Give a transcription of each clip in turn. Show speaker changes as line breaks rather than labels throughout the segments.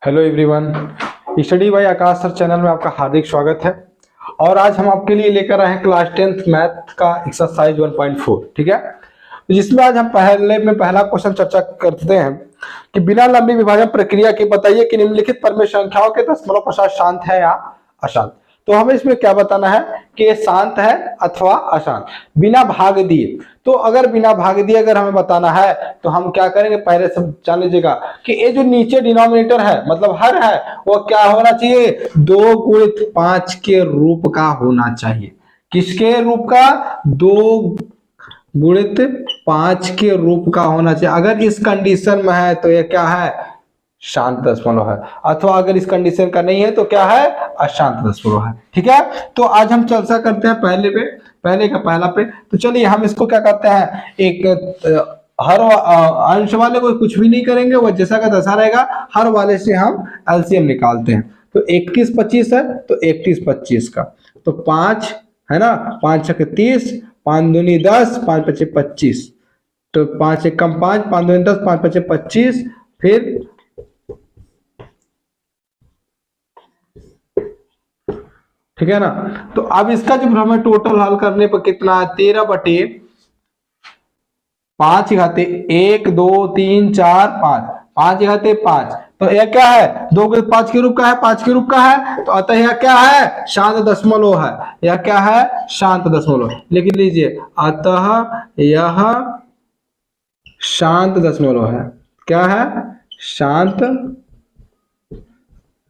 Hello everyone, study bye आकाश sir channel में आपका हार्दिक स्वागत है। और आज हम आपके लिए लेकर आए हैं क्लास 10th मैथ का एक्सरसाइज 1.4। ठीक है, तो जिसमें आज हम पहला क्वेश्चन चर्चा करते हैं कि बिना लंबी विभाजन प्रक्रिया के बताइए कि निम्नलिखित पर में संख्याओं के दशमलव प्रसाद शांत है या अशांत। तो हमें इसमें क्या बताना है कि ये शांत है अथवा अशांत बिना भाग दिए। तो अगर बिना भाग दिए अगर हमें बताना है तो हम क्या करेंगे, पहले से जान लीजिएगा कि ये जो नीचे डिनोमिनेटर है मतलब हर है वो क्या होना चाहिए, 2 गुणित 5 के रूप का होना चाहिए। किसके रूप का? 2 गुणित 5 के रूप का होना चाहिए। अगर इस कंडीशन में है तो ये क्या है, शांत दशमलव है, अथवा अगर इस कंडीशन का नहीं है तो क्या है, अशांत दशमलव है। ठीक है, तो आज हम चर्चा करते हैं पहले का पहला पे। तो चलिए हम इसको क्या करते हैं, एक हर अंश वाले को कुछ भी नहीं करेंगे, वो जैसा का तैसा रहेगा। हर वाले से हम एलसीएम निकालते हैं। तो 31 25 है तो 31 25 का तो 5 है ना, 5 छक 30, 5 दूनी 10, 5 पचे 25, तो 5 एक कम 5, 5 दूनी 10, 5 पचे 25। फिर ठीक है ना, तो अब इसका जब हमें टोटल हल करने पर कितना है, 13/5 घाते 1 2 3 4 5, 5 घाते 5। तो यह क्या है, 2 के 5 के रूप का है, 5 के रूप का है, तो अतः यह क्या है, शांत दशमलव है। यह क्या है, शांत दशमलव। लिख लीजिए, अतः यह शांत दशमलव है। क्या है, शांत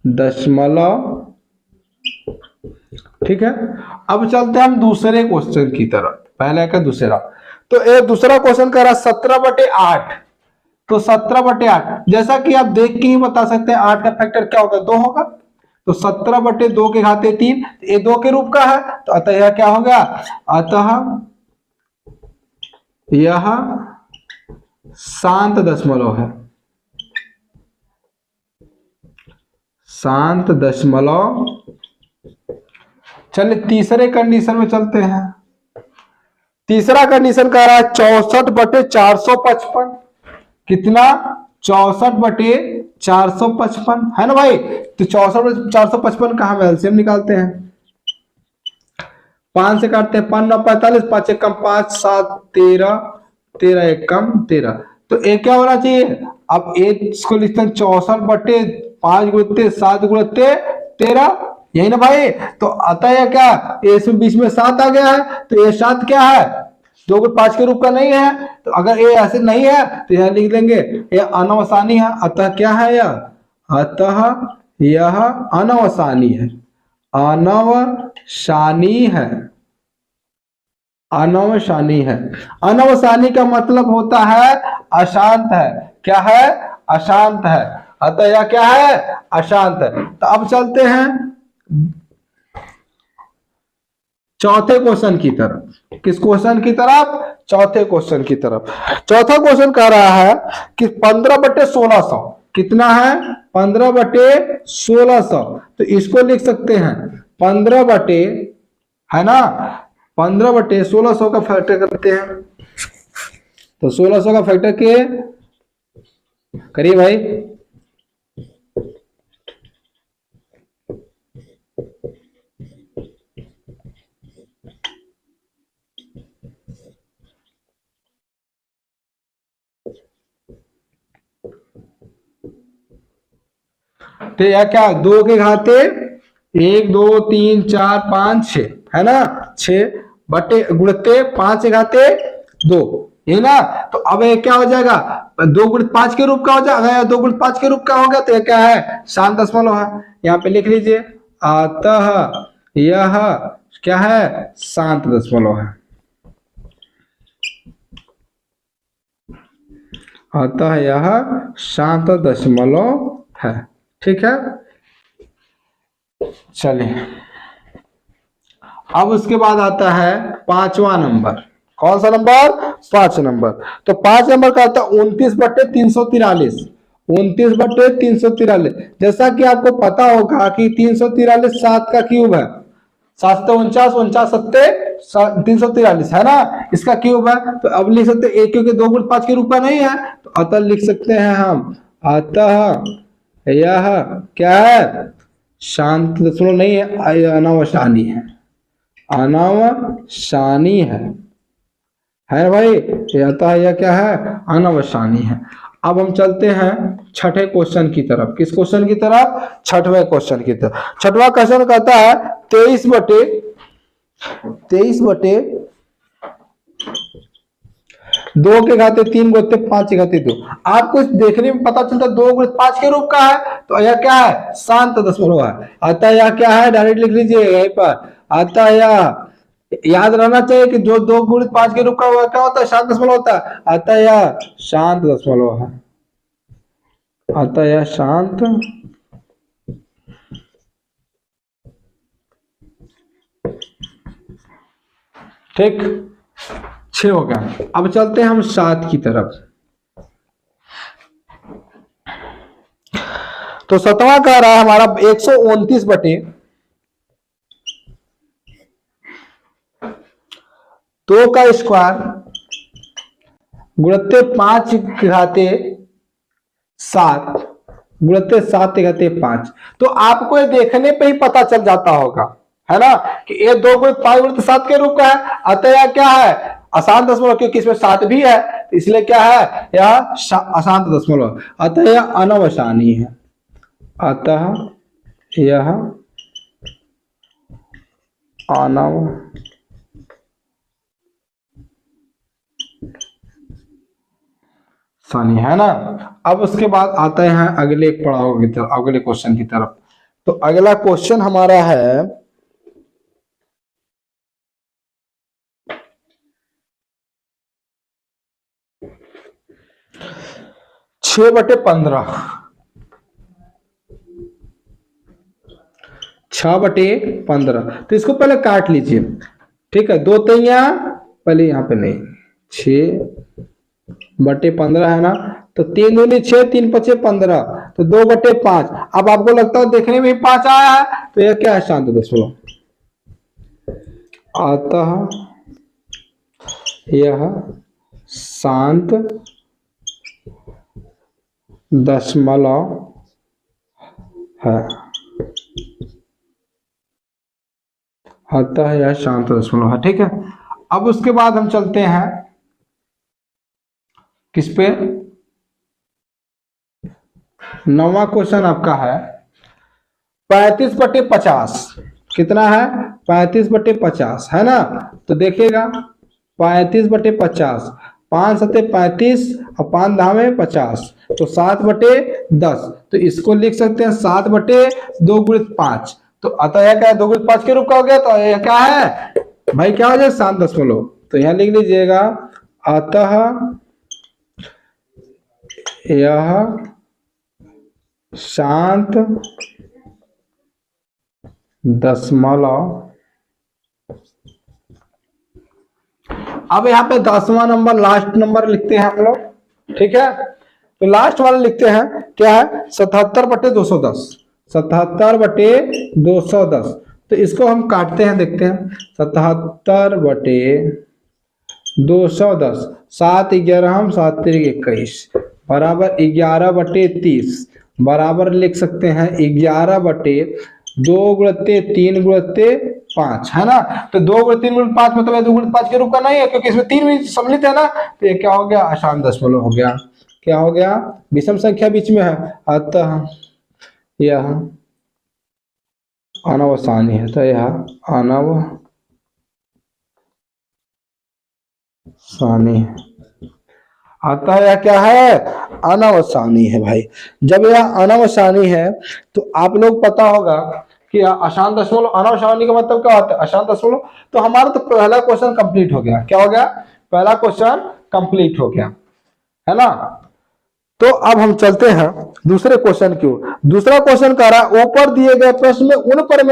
दशमलव। ठीक है, अब चलते हैं हम दूसरे क्वेश्चन की तरफ। पहले का दूसरा, तो एक दूसरा क्वेश्चन कर रहा 17/8। तो 17/8 जैसा कि आप देख के ही बता सकते हैं 8 का फैक्टर क्या होगा, 2 होगा। तो 17/2 के घाते 3, ये 2 के रूप का है, तो अतः यह क्या होगा, अतः यह शांत दशमलव है। शांत दशमलव। चलिए तीसरे कंडीशन में चलते हैं। तीसरा कंडीशन कह रहा है 64/455। कितना, 64/455 है ना भाई। तो 64/455 का हम एलसीएम निकालते हैं। 5 से काटते हैं, 5 9 45, 5 एक कम 5, 7 13, 13 एक कम 13। तो एक क्या होना चाहिए, अब एक इसको लिखते हैं 64/5 गुणते 7 गुणते 13, यही ना भाई। तो अतः यह क्या, इसमें बीच में 7 आ गया है, तो ये 7 क्या है, 2 गुण 5 के रूप का नहीं है। तो अगर ये ऐसे नहीं है तो यह लिख देंगे ये अनवसानी है। अतः क्या है यह, अतः यह अनवसानी है। अनवसानी है। अनवसानी है। अनवसानी का मतलब होता है अशांत है। क्या है, अशांत है। अतः यह क्या है, अशांत है। तो अब चलते हैं चौथे क्वेश्चन की तरफ। किस क्वेश्चन की तरफ, चौथे क्वेश्चन की तरफ। चौथा क्वेश्चन कह रहा है कि 15/1600 कितना है, 15/1600। तो इसको लिख सकते हैं 15 बटे, है ना, 15/1600 का फैक्टर करते हैं। तो 1600 का फैक्टर के करिए भाई। तो यह क्या, 2 के घाते 1 2 3 4 5 6 है ना, 6 बटे गुणते 5 के घाते 2, ये ना। तो अब ये क्या हो जाएगा, 2 गुणित 5 के रूप का हो जाएगा। 2 गुणित 5 के रूप का हो गया तो यह क्या है, शांत दशमलव है। यहाँ पे लिख लीजिए, अतः यह क्या है, शांत दशमलव है। अतः यह शांत दशमलव है। ठीक है, चलिए अब उसके बाद आता है 5वां नंबर। कौन सा नंबर, 5 नंबर। तो 5 नंबर का आता है 29/343। 29/343। जैसा कि आपको पता होगा कि 343 7 का क्यूब है, 7 49 49 7 343 है ना, इसका क्यूब है। तो अब लिख सकते हैं, क्योंकि 2 गुण 5 के रूप का नहीं है, तो अतः लिख सकते हैं हम, अतः यह क्या है, शांत दशमलव नहीं है, अनावसानी है, अनावसानी है भाई। अतः यह क्या है, अनावसानी है। अब हम चलते हैं छठे क्वेश्चन की तरफ। किस क्वेश्चन की तरफ, छठवें क्वेश्चन की तरफ। छठवां क्वेश्चन कहता है 23/2 के घाते 3 गुणित 5 के घाते 2। आपको देखने में पता चलता है 2 गुणित 5 के रूप का है, तो यह क्या है, शांत दशमलव है। अतः यह क्या है, डायरेक्ट लिख लीजिए यहीं पर। अतः यह याद रहना चाहिए कि जो 2 गुणित 5 के रूप का वह क्या होता है, शांत दशमलव होता है। अतः यह शांत दशमलव है, अतः यह शांत ठीक। 6 हो गया। अब चलते हैं हम 7 की तरफ। तो 7वां कह रहा है हमारा 129/2 का स्क्वायर गुणित 5 के घाते 7 गुणित 7 के घाते 5। तो आपको ये देखने पे ही पता चल जाता होगा, है ना, कि ये 2 गुणित 5 गुणित 7 के रूप का है। अतः यह क्या है, अशांत दशमलव, क्योंकि इसमें 7 भी है, तो इसलिए क्या है, यह अशांत दशमलव। अतः यह अनावसानी है, अतः यह अनावसानी है ना। अब उसके बाद आते हैं अगले पड़ाव की तरफ, अगले क्वेश्चन की तरफ। तो अगला क्वेश्चन हमारा है 6/15। 6/15। तो इसको पहले काट लीजिए, ठीक है। 2 तिया पहले यहाँ पे नहीं, 6/15 है ना, तो 3 दूनी 6, 3 पचे 15, तो 2/5। अब आपको लगता है देखने में 5 आया है, तो यह क्या है, शांत दशमलव। अतः यह शांत दशमलव है, अतः यह शांत दशमलव है, ठीक है। अब उसके बाद हम चलते हैं किस पे, 9वां क्वेश्चन आपका है 35/50। कितना है, 35/50 है ना। तो देखिएगा 35/50, 5 7 35 और 5 धामे 50, तो 7/10। तो इसको लिख सकते हैं 7/2 गुणित 5। तो अतः यह क्या है, 2 गुणित 5 के रूप का हो गया, तो यह क्या है भाई, क्या हो जाए, शांत दशमलव। तो यहां लिख लीजिएगा अतः यह शांत दशमलव। अब यहाँ पे 10वां नंबर, लास्ट नंबर लिखते हैं हम लोग, ठीक है। तो लास्ट वाला लिखते हैं, क्या है, 77/210। 77/210। तो इसको हम काटते हैं, देखते हैं। 77/210, 7 11 7 21 बराबर 11/30 बराबर लिख सकते हैं 11/2 गुणित 3 गुणित 5, है ना। तो 2 गुणित 3 गुणित 5 मतलब 2 गुणित 5 के रूप का नहीं है, क्योंकि इसमें 3 भी सम्मिलित है ना। तो ये क्या हो गया, अशांत दशमलव हो गया। क्या हो गया, विषम संख्या बीच में है, अतः यह अनावसानी है, तो यह अनावसानी है, अतः यह क्या है, अनावसानी है भाई। जब यह अनावसानी है तो आप लोग पता होगा कि अशांत दशमलव, अनावसानी का मतलब क्या होता है, अशांत दशमलव। तो हमारा तो पहला क्वेश्चन कंप्लीट हो गया। क्या हो गया, पहला क्वेश्चन कंप्लीट हो गया, है ना। तो अब हम चलते हैं दूसरे क्वेश्चन की ओर। दूसरा क्वेश्चन कह रहा है ऊपर दिए गए प्रश्न में उन पर